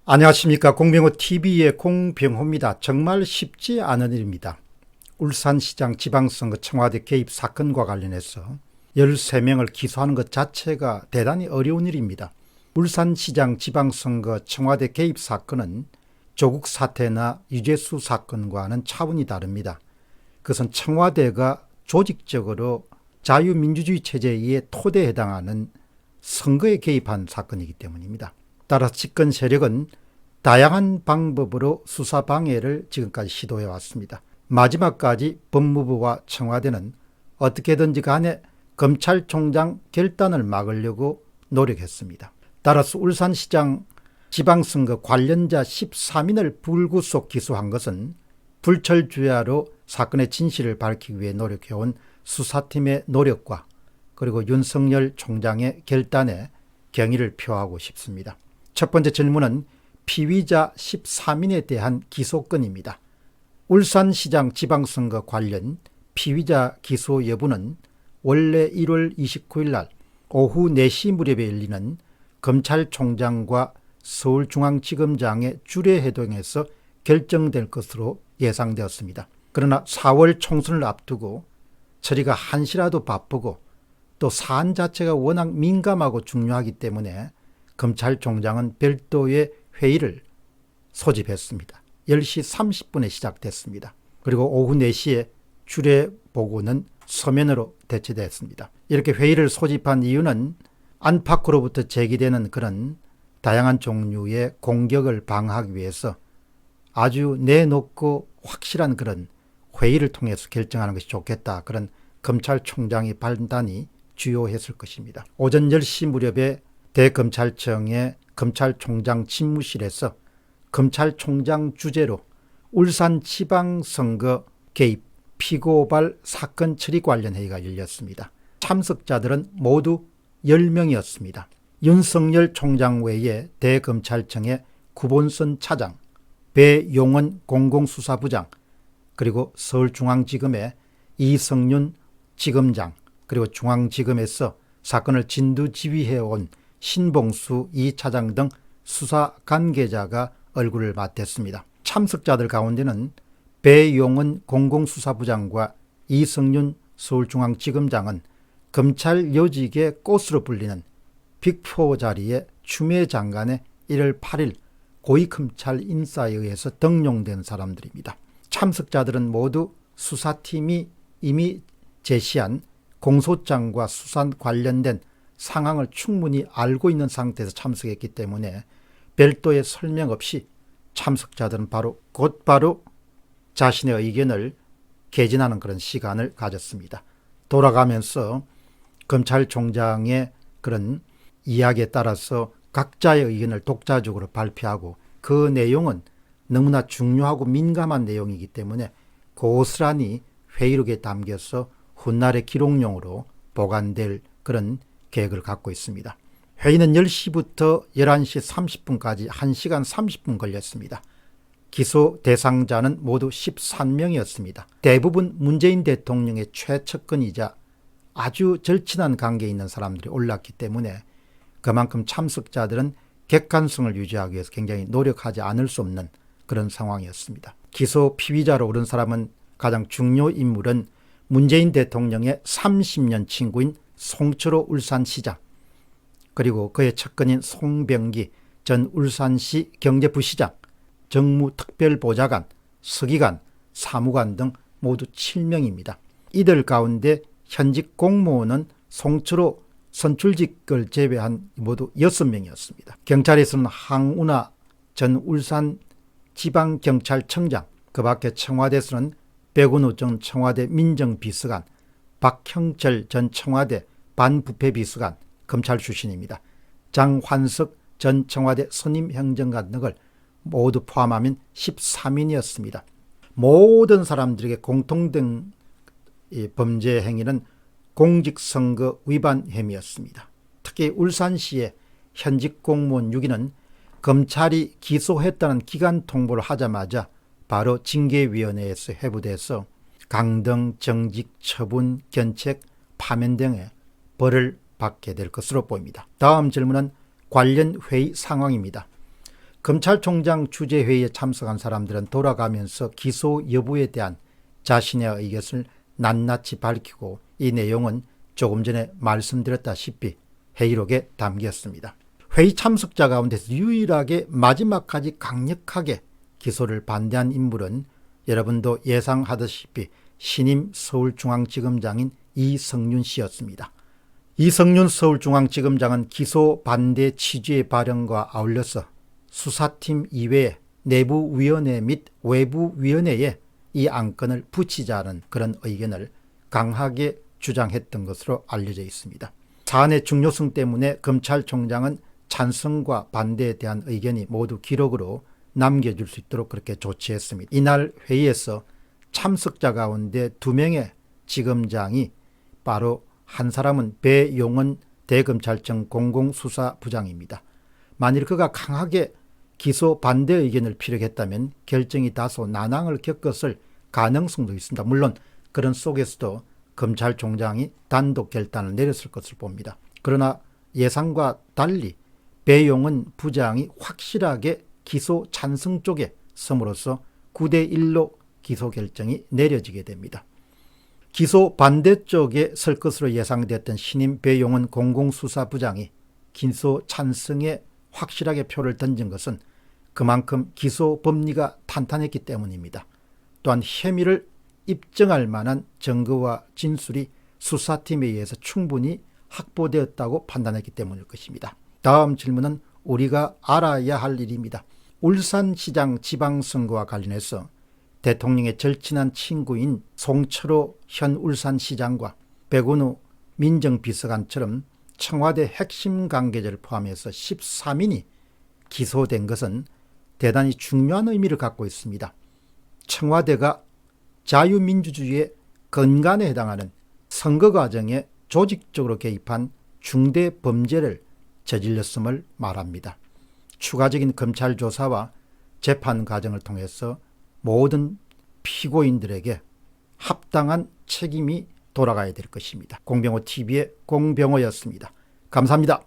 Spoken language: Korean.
안녕하십니까. 공병호TV의 공병호입니다. 정말 쉽지 않은 일입니다. 울산시장 지방선거 청와대 개입 사건과 관련해서 13명을 기소하는 것 자체가 대단히 어려운 일입니다. 울산시장 지방선거 청와대 개입 사건은 조국 사태나 유재수 사건과는 차원이 다릅니다. 그것은 청와대가 조직적으로 자유민주주의 체제에 의해 토대에 해당하는 선거에 개입한 사건이기 때문입니다. 따라서 집권 세력은 다양한 방법으로 수사 방해를 지금까지 시도해 왔습니다. 마지막까지 법무부와 청와대는 어떻게든지 간에 검찰총장 결단을 막으려고 노력했습니다. 따라서 울산시장 지방선거 관련자 13인을 불구속 기소한 것은 불철주야로 사건의 진실을 밝히기 위해 노력해온 수사팀의 노력과 그리고 윤석열 총장의 결단에 경의를 표하고 싶습니다. 첫 번째 질문은 피의자 13인에 대한 기소건입니다. 울산시장 지방선거 관련 피의자 기소 여부는 원래 1월 29일 날 오후 4시 무렵에 열리는 검찰총장과 서울중앙지검장의 주례회동에서 결정될 것으로 예상되었습니다. 그러나 4월 총선을 앞두고 처리가 한시라도 바쁘고 또 사안 자체가 워낙 민감하고 중요하기 때문에 검찰총장은 별도의 회의를 소집했습니다. 10시 30분에 시작됐습니다. 그리고 오후 4시에 주례보고는 서면으로 대체됐습니다. 이렇게 회의를 소집한 이유는 안팎으로부터 제기되는 그런 다양한 종류의 공격을 방어하기 위해서 아주 내놓고 확실한 그런 회의를 통해서 결정하는 것이 좋겠다. 그런 검찰총장의 판단이 주요했을 것입니다. 오전 10시 무렵에 대검찰청의 검찰총장 집무실에서 검찰총장 주재로 울산지방선거 개입 피고발 사건 처리 관련 회의가 열렸습니다. 참석자들은 모두 10명이었습니다. 윤석열 총장 외에 대검찰청의 구본선 차장, 배용원 공공수사부장, 그리고 서울중앙지검의 이성윤 지검장, 그리고 중앙지검에서 사건을 진두지휘해온 신봉수 2차장 등 수사 관계자가 얼굴을 맞댔습니다. 참석자들 가운데는 배용원 공공수사부장과 이성윤 서울중앙지검장은 검찰 요직의 꽃으로 불리는 빅4 자리에 추미애 장관의 1월 8일 고위검찰 인사에 의해서 등용된 사람들입니다. 참석자들은 모두 수사팀이 이미 제시한 공소장과 수사 관련된 상황을 충분히 알고 있는 상태에서 참석했기 때문에 별도의 설명 없이 참석자들은 곧바로 자신의 의견을 개진하는 그런 시간을 가졌습니다. 돌아가면서 검찰총장의 그런 이야기에 따라서 각자의 의견을 독자적으로 발표하고 그 내용은 너무나 중요하고 민감한 내용이기 때문에 고스란히 회의록에 담겨서 훗날의 기록용으로 보관될 그런 계획을 갖고 있습니다. 회의는 10시부터 11시 30분까지 1시간 30분 걸렸습니다. 기소 대상자는 모두 13명이었습니다. 대부분 문재인 대통령의 최측근이자 아주 절친한 관계에 있는 사람들이 올랐기 때문에 그만큼 참석자들은 객관성을 유지하기 위해서 굉장히 노력하지 않을 수 없는 그런 상황이었습니다. 기소 피의자로 오른 사람은 가장 중요 인물은 문재인 대통령의 30년 친구인 송철호 울산시장, 그리고 그의 측근인 송병기 전 울산시 경제부시장, 정무특별보좌관, 서기관, 사무관 등 모두 7명입니다. 이들 가운데 현직 공무원은 송철호 선출직을 제외한 모두 6명이었습니다. 경찰에서는 항운하 전 울산지방경찰청장, 그 밖에 청와대에서는 백운우 전 청와대 민정비서관, 박형철 전 청와대 반부패비서관, 검찰 출신입니다. 장환석 전 청와대 선임행정관 등을 모두 포함하면 13인이었습니다. 모든 사람들에게 공통된 범죄 행위는 공직선거 위반 혐의였습니다. 특히 울산시의 현직 공무원 6인은 검찰이 기소했다는 기간 통보를 하자마자 바로 징계위원회에서 회부돼서 강등, 정직, 처분, 견책, 파면 등의 벌을 받게 될 것으로 보입니다. 다음 질문은 관련 회의 상황입니다. 검찰총장 주재회의에 참석한 사람들은 돌아가면서 기소 여부에 대한 자신의 의견을 낱낱이 밝히고 이 내용은 조금 전에 말씀드렸다시피 회의록에 담겼습니다. 회의 참석자 가운데서 유일하게 마지막까지 강력하게 기소를 반대한 인물은 여러분도 예상하다시피 신임 서울중앙지검장인 이성윤 씨였습니다. 이성윤 서울중앙지검장은 기소 반대 취지의 발언과 아울러서 수사팀 이외의 내부위원회 및 외부위원회에 이 안건을 붙이자는 그런 의견을 강하게 주장했던 것으로 알려져 있습니다. 사안의 중요성 때문에 검찰총장은 찬성과 반대에 대한 의견이 모두 기록으로 남겨줄 수 있도록 그렇게 조치했습니다. 이날 회의에서 참석자 가운데 2명의 지검장이 바로 한 사람은 배용원 대검찰청 공공수사부장입니다. 만일 그가 강하게 기소 반대 의견을 피력했다면 결정이 다소 난항을 겪었을 가능성도 있습니다. 물론 그런 속에서도 검찰총장이 단독 결단을 내렸을 것을 봅니다. 그러나 예상과 달리 배용원 부장이 확실하게 기소 찬성 쪽에 섬으로써 9대1로 기소 결정이 내려지게 됩니다. 기소 반대 쪽에 설 것으로 예상됐던 신임 배용원 공공수사부장이 기소 찬성에 확실하게 표를 던진 것은 그만큼 기소 법리가 탄탄했기 때문입니다. 또한 혐의를 입증할 만한 증거와 진술이 수사팀에 의해서 충분히 확보되었다고 판단했기 때문일 것입니다. 다음 질문은 우리가 알아야 할 일입니다. 울산시장 지방선거와 관련해서 대통령의 절친한 친구인 송철호 현 울산시장과 백운우 민정비서관처럼 청와대 핵심 관계자를 포함해서 13인이 기소된 것은 대단히 중요한 의미를 갖고 있습니다. 청와대가 자유민주주의의 근간에 해당하는 선거 과정에 조직적으로 개입한 중대 범죄를 저질렀음을 말합니다. 추가적인 검찰 조사와 재판 과정을 통해서 모든 피고인들에게 합당한 책임이 돌아가야 될 것입니다. 공병호 TV의 공병호였습니다. 감사합니다.